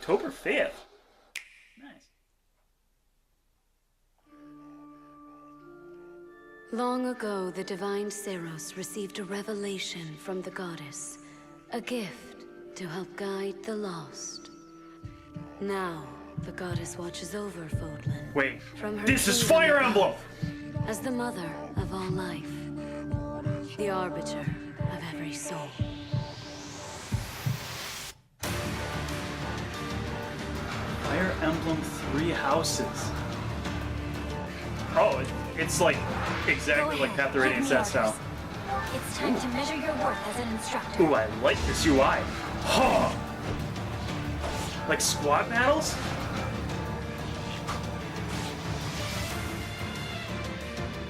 October 5th. Nice. Long ago, the divine Seros received a revelation from the goddess. A gift to help guide the lost. Now, the goddess watches over Fodlan. Wait, From her this is kingdom Fire above, Emblem! as the mother of all life. The arbiter of every soul. Fire Emblem Three Houses. Oh, it's like exactly like Path to Radiance that style. It's time to measure your worth as an instructor. Ooh, I like this UI. Huh! Like squad battles?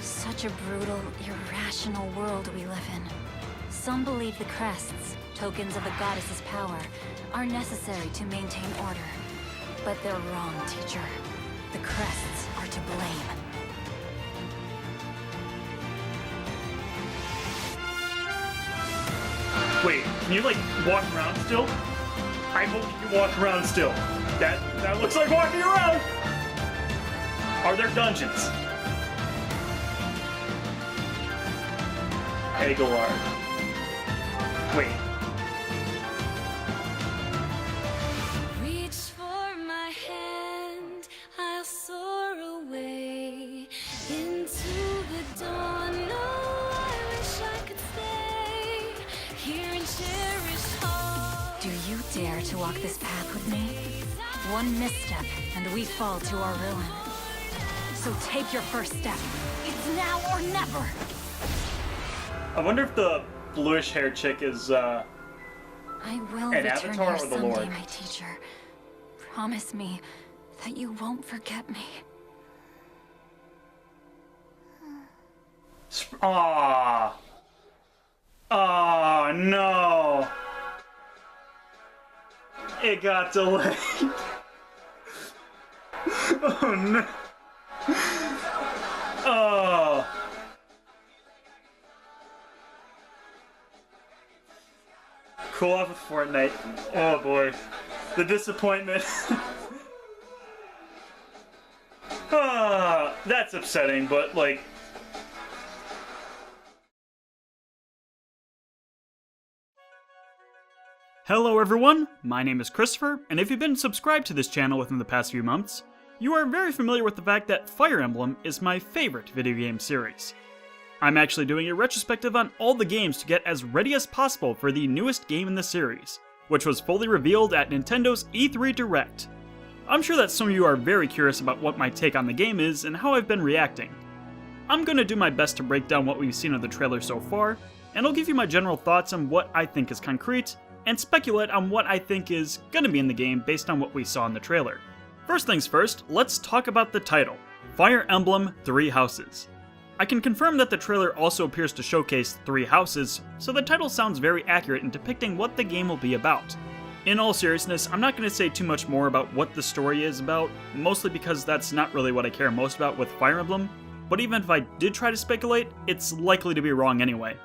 Such a brutal, irrational world we live in. Some believe the crests, tokens of the goddess's power, are necessary to maintain order. But they're wrong, teacher. The crests are to blame. Wait, can you like walk around still? I hope you can walk around still. That looks like walking around! Are there dungeons? Aguilar. Wait. Reach for my hand, I'll soar away into the dawn. No, I wish I could stay here and cherish hope. Do you dare to walk this path with me? One misstep, and we fall to our ruin. So take your first step. It's now or never! I wonder if the bluish haired chick is I will an return avatar here or the someday, Lord? my teacher. Promise me that you won't forget me. Ah. Oh no. It got delayed. Oh no. Oh. Cool off with Fortnite. Oh boy. The disappointment. Ah, that's upsetting, but like. Hello everyone, my name is Christopher, and if you've been subscribed to this channel within the past few months, you are very familiar with the fact that Fire Emblem is my favorite video game series. I'm actually doing a retrospective on all the games to get as ready as possible for the newest game in the series, which was fully revealed at Nintendo's E3 Direct. I'm sure that some of you are very curious about what my take on the game is and how I've been reacting. I'm going to do my best to break down what we've seen of the trailer so far, and I'll give you my general thoughts on what I think is concrete, and speculate on what I think is going to be in the game based on what we saw in the trailer. First things first, let's talk about the title, Fire Emblem Three Houses. I can confirm that the trailer also appears to showcase 3 houses, so the title sounds very accurate in depicting what the game will be about. In all seriousness, I'm not going to say too much more about what the story is about, mostly because that's not really what I care most about with Fire Emblem, but even if I did try to speculate, it's likely to be wrong anyway.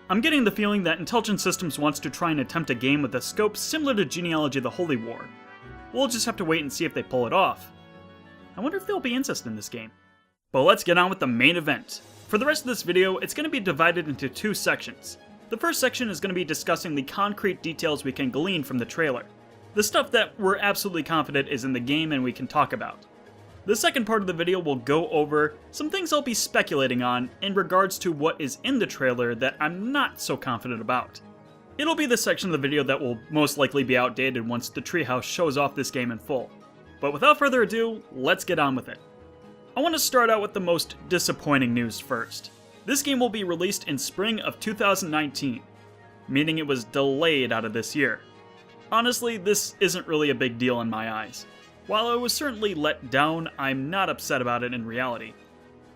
I'm getting the feeling that Intelligent Systems wants to try and attempt a game with a scope similar to Genealogy of the Holy War. We'll just have to wait and see if they pull it off. I wonder if there'll be incest in this game. But let's get on with the main event. For the rest of this video, it's going to be divided into 2 sections. The first section is going to be discussing the concrete details we can glean from the trailer. The stuff that we're absolutely confident is in the game and we can talk about. The second part of the video will go over some things I'll be speculating on in regards to what is in the trailer that I'm not so confident about. It'll be the section of the video that will most likely be outdated once the Treehouse shows off this game in full. But without further ado, let's get on with it. I want to start out with the most disappointing news first. This game will be released in spring of 2019, meaning it was delayed out of this year. Honestly, this isn't really a big deal in my eyes. While I was certainly let down, I'm not upset about it in reality.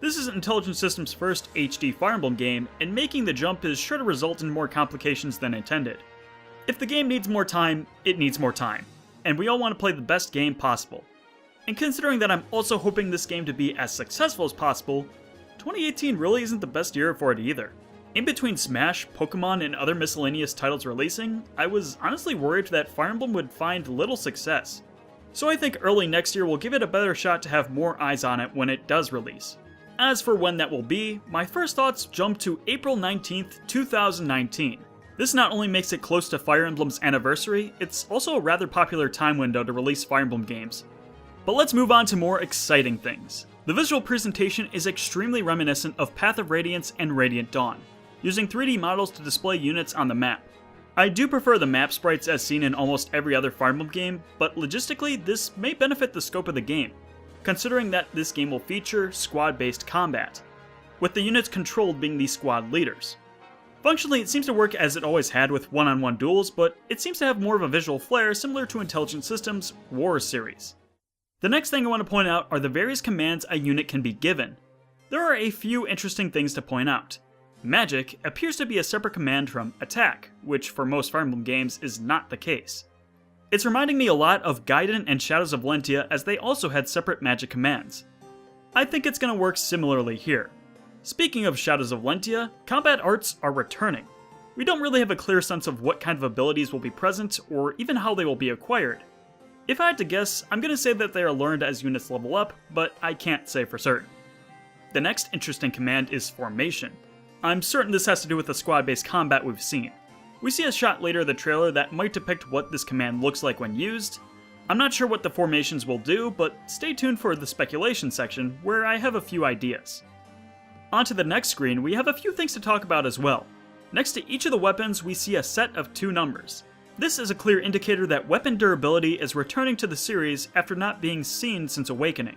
This is Intelligent Systems' first HD Fire Emblem game, and making the jump is sure to result in more complications than intended. If the game needs more time, it needs more time, and we all want to play the best game possible. And considering that I'm also hoping this game to be as successful as possible, 2018 really isn't the best year for it either. In between Smash, Pokemon, and other miscellaneous titles releasing, I was honestly worried that Fire Emblem would find little success. so I think early next year will give it a better shot to have more eyes on it when it does release. As for when that will be, my first thoughts jump to April 19th, 2019. This not only makes it close to Fire Emblem's anniversary, it's also a rather popular time window to release Fire Emblem games. But let's move on to more exciting things. The visual presentation is extremely reminiscent of Path of Radiance and Radiant Dawn, using 3D models to display units on the map. I do prefer the map sprites as seen in almost every other Fire Emblem game, but logistically this may benefit the scope of the game, considering that this game will feature squad-based combat, with the units controlled being the squad leaders. Functionally, it seems to work as it always had with one-on-one duels, but it seems to have more of a visual flair similar to Intelligent Systems' War series. The next thing I want to point out are the various commands a unit can be given. There are a few interesting things to point out. Magic appears to be a separate command from Attack, which for most Fire Emblem games is not the case. It's reminding me a lot of Gaiden and Shadows of Valentia, as they also had separate magic commands. I think it's going to work similarly here. Speaking of Shadows of Valentia, combat arts are returning. We don't really have a clear sense of what kind of abilities will be present, or even how they will be acquired. If I had to guess, I'm going to say that they are learned as units level up, but I can't say for certain. The next interesting command is Formation. I'm certain this has to do with the squad-based combat we've seen. We see a shot later in the trailer that might depict what this command looks like when used. I'm not sure what the formations will do, but stay tuned for the speculation section, where I have a few ideas. Onto the next screen, we have a few things to talk about as well. Next to each of the weapons, we see a set of 2 numbers. This is a clear indicator that weapon durability is returning to the series after not being seen since Awakening.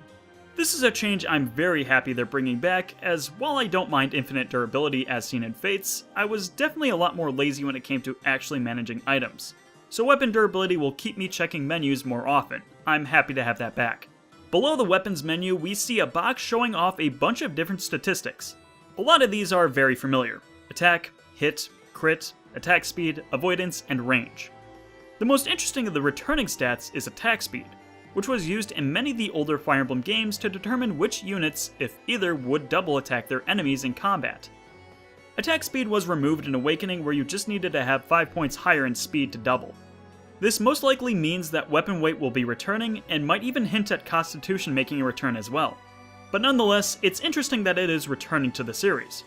This is a change I'm very happy they're bringing back, as while I don't mind infinite durability as seen in Fates, I was definitely a lot more lazy when it came to actually managing items. So weapon durability will keep me checking menus more often. I'm happy to have that back. Below the weapons menu, we see a box showing off a bunch of different statistics. A lot of these are very familiar: attack, hit, crit, attack speed, avoidance, and range. The most interesting of the returning stats is attack speed, which was used in many of the older Fire Emblem games to determine which units, if either, would double attack their enemies in combat. Attack speed was removed in Awakening, where you just needed to have 5 points higher in speed to double. This most likely means that weapon weight will be returning, and might even hint at Constitution making a return as well. But nonetheless, it's interesting that it is returning to the series.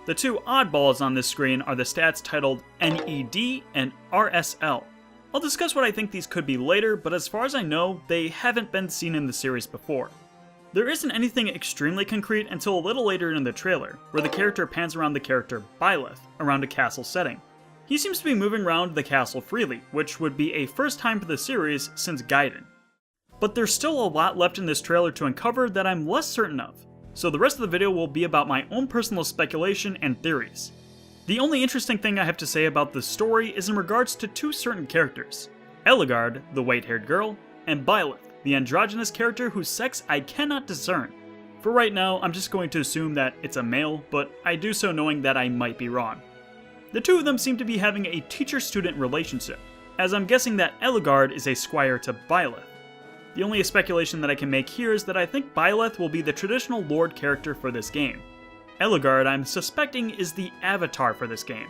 The 2 oddballs on this screen are the stats titled NED and RSL. I'll discuss what I think these could be later, but as far as I know, they haven't been seen in the series before. There isn't anything extremely concrete until a little later in the trailer, where the character pans around the character Byleth around a castle setting. He seems to be moving around the castle freely, which would be a first time for the series since Gaiden. But there's still a lot left in this trailer to uncover that I'm less certain of, so the rest of the video will be about my own personal speculation and theories. The only interesting thing I have to say about this story is in regards to 2 certain characters: Eligard, the white-haired girl, and Byleth, the androgynous character whose sex I cannot discern. For right now, I'm just going to assume that it's a male, but I do so knowing that I might be wrong. The 2 of them seem to be having a teacher-student relationship, as I'm guessing that Eligard is a squire to Byleth. The only speculation that I can make here is that I think Byleth will be the traditional Lord character for this game. Eligard, I'm suspecting, is the avatar for this game.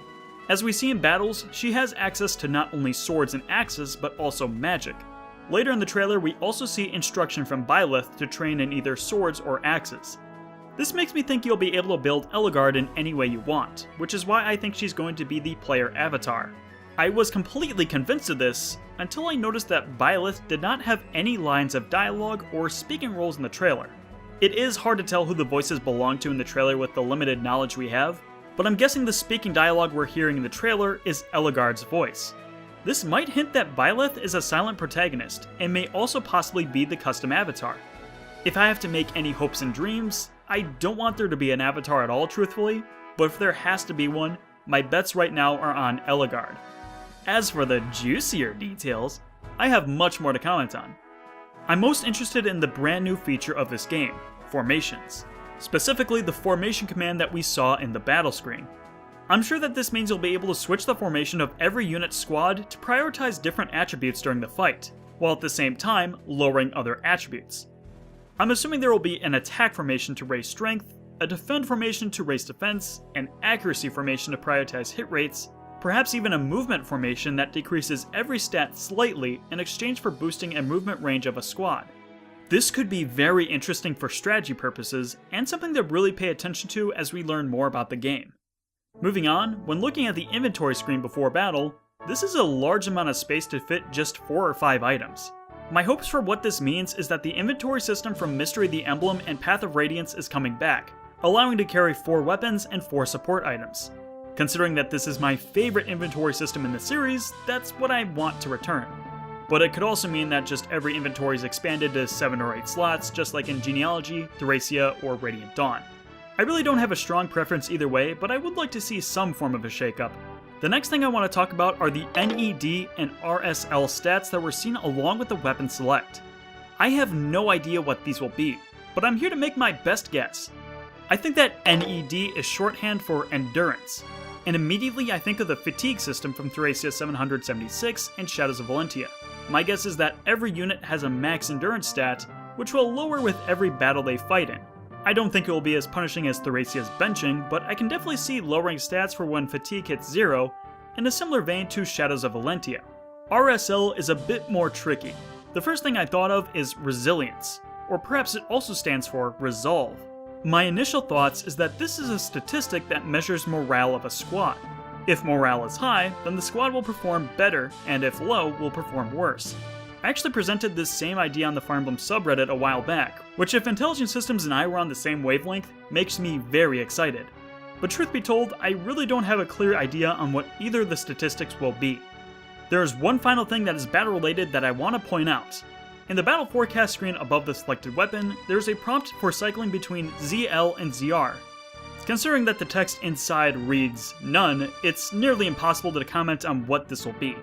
As we see in battles, she has access to not only swords and axes, but also magic. Later in the trailer, we also see instruction from Byleth to train in either swords or axes. This makes me think you'll be able to build Eligard in any way you want, which is why I think she's going to be the player avatar. I was completely convinced of this until I noticed that Byleth did not have any lines of dialogue or speaking roles in the trailer. It is hard to tell who the voices belong to in the trailer with the limited knowledge we have, but I'm guessing the speaking dialogue we're hearing in the trailer is Eligard's voice. This might hint that Byleth is a silent protagonist, and may also possibly be the custom avatar. If I have to make any hopes and dreams, I don't want there to be an avatar at all, truthfully, but if there has to be one, my bets right now are on Eligard. As for the juicier details, I have much more to comment on. I'm most interested in the brand new feature of this game, Formations. Specifically the formation command that we saw in the battle screen. I'm sure that this means you'll be able to switch the formation of every unit squad to prioritize different attributes during the fight, while at the same time lowering other attributes. I'm assuming there will be an attack formation to raise strength, a defend formation to raise defense, an accuracy formation to prioritize hit rates, perhaps even a movement formation that decreases every stat slightly in exchange for boosting a movement range of a squad. This could be very interesting for strategy purposes, and something to really pay attention to as we learn more about the game. Moving on, when looking at the inventory screen before battle, this is a large amount of space to fit just 4 or 5 items. My hopes for what this means is that the inventory system from Mystery the Emblem and Path of Radiance is coming back, allowing to carry 4 weapons and 4 support items. Considering that this is my favorite inventory system in the series, that's what I want to return. But it could also mean that just every inventory is expanded to 7 or 8 slots, just like in Genealogy, Thracia, or Radiant Dawn. I really don't have a strong preference either way, but I would like to see some form of a shakeup. The next thing I want to talk about are the NED and RSL stats that were seen along with the weapon select. I have no idea what these will be, but I'm here to make my best guess. I think that NED is shorthand for endurance, and immediately I think of the fatigue system from Thracia 776 and Shadows of Valentia. My guess is that every unit has a max endurance stat, which will lower with every battle they fight in. I don't think it will be as punishing as Thracia's benching, but I can definitely see lowering stats for when fatigue hits 0, in a similar vein to Shadows of Valentia. RSL is a bit more tricky. The first thing I thought of is resilience, or perhaps it also stands for resolve. My initial thoughts is that this is a statistic that measures morale of a squad. If morale is high, then the squad will perform better, and if low, will perform worse. I actually presented this same idea on the Fire Emblem subreddit a while back, which if Intelligent Systems and I were on the same wavelength, makes me very excited. But truth be told, I really don't have a clear idea on what either of the statistics will be. There is one final thing that is battle related that I want to point out. In the battle forecast screen above the selected weapon, there is a prompt for cycling between ZL and ZR. Considering that the text inside reads none, it's nearly impossible to comment on what this will be.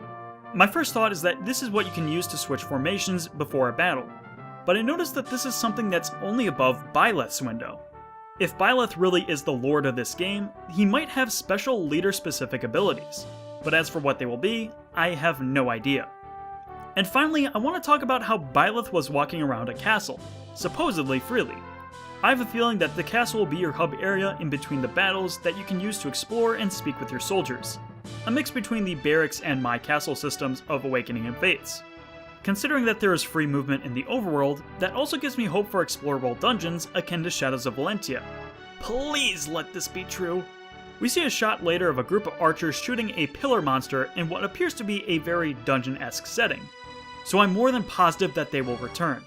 My first thought is that this is what you can use to switch formations before a battle, but I noticed that this is something that's only above Byleth's window. If Byleth really is the lord of this game, he might have special leader-specific abilities, but as for what they will be, I have no idea. And finally, I want to talk about how Byleth was walking around a castle, supposedly freely. I have a feeling that the castle will be your hub area in between the battles that you can use to explore and speak with your soldiers. A mix between the barracks and my castle systems of Awakening and Fates. Considering that there is free movement in the overworld, that also gives me hope for explorable dungeons akin to Shadows of Valentia. Please let this be true! We see a shot later of a group of archers shooting a pillar monster in what appears to be a very dungeon-esque setting, so I'm more than positive that they will return.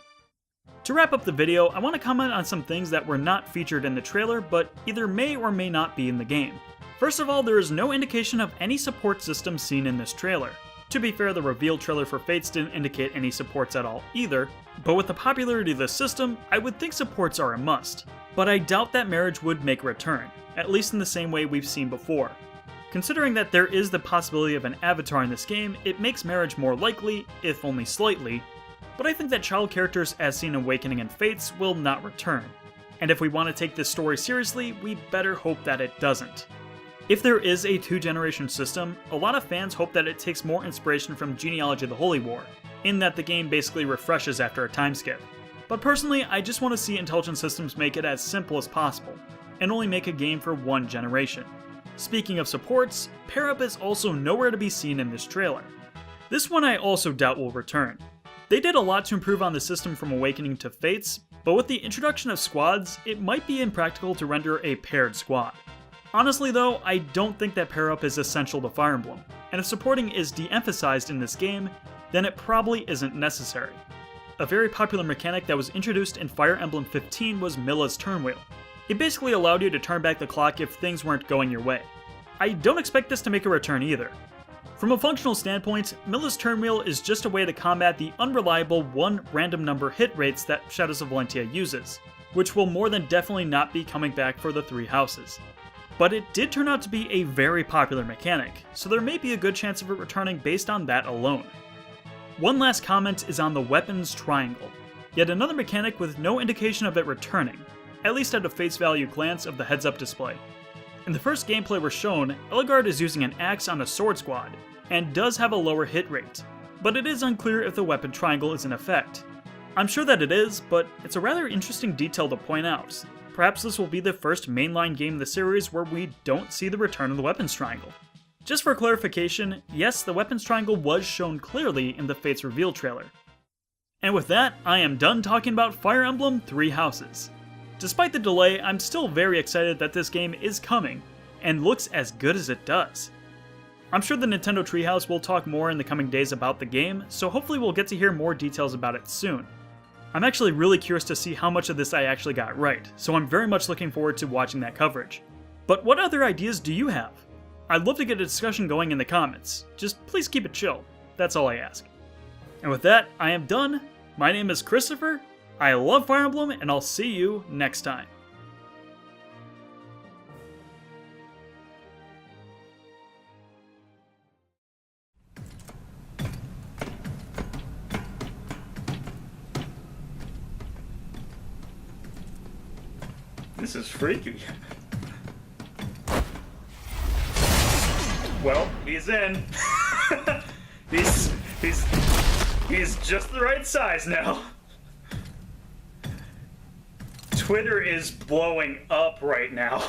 To wrap up the video, I want to comment on some things that were not featured in the trailer, but either may or may not be in the game. First of all, there is no indication of any support system seen in this trailer. To be fair, the reveal trailer for Fates didn't indicate any supports at all either, but with the popularity of the system, I would think supports are a must. But I doubt that marriage would make a return, at least in the same way we've seen before. Considering that there is the possibility of an avatar in this game, it makes marriage more likely, if only slightly, but I think that child characters as seen in Awakening and Fates will not return. And if we want to take this story seriously, we better hope that it doesn't. If there is a 2-generation system, a lot of fans hope that it takes more inspiration from Genealogy of the Holy War, in that the game basically refreshes after a time skip. But personally, I just want to see Intelligent Systems make it as simple as possible, and only make a game for 1 generation. Speaking of supports, Pair Up is also nowhere to be seen in this trailer. This one I also doubt will return. They did a lot to improve on the system from Awakening to Fates, but with the introduction of squads, it might be impractical to render a paired squad. Honestly though, I don't think that pair up is essential to Fire Emblem, and if supporting is de-emphasized in this game, then it probably isn't necessary. A very popular mechanic that was introduced in Fire Emblem 15 was Milla's turn wheel. It basically allowed you to turn back the clock if things weren't going your way. I don't expect this to make a return either. From a functional standpoint, Milla's turn wheel is just a way to combat the unreliable 1 random number hit rates that Shadows of Valentia uses, which will more than definitely not be coming back for the 3 houses. But it did turn out to be a very popular mechanic, so there may be a good chance of it returning based on that alone. One last comment is on the weapons triangle, yet another mechanic with no indication of it returning, at least at a face value glance of the heads up display. In the first gameplay we're shown, Eligard is using an axe on a sword squad, and does have a lower hit rate, but it is unclear if the weapon triangle is in effect. I'm sure that it is, but it's a rather interesting detail to point out. Perhaps this will be the first mainline game in the series where we don't see the return of the weapons triangle. Just for clarification, yes, the weapons triangle was shown clearly in the Fates reveal trailer. And with that, I am done talking about Fire Emblem Three Houses. Despite the delay, I'm still very excited that this game is coming, and looks as good as it does. I'm sure the Nintendo Treehouse will talk more in the coming days about the game, so hopefully we'll get to hear more details about it soon. I'm actually really curious to see how much of this I actually got right, so I'm very much looking forward to watching that coverage. But what other ideas do you have? I'd love to get a discussion going in the comments. Just please keep it chill. That's all I ask. And with that, I am done. My name is Christopher. I love Fire Emblem, and I'll see you next time. This is freaky. Well, he's in. He's just the right size now. Twitter is blowing up right now.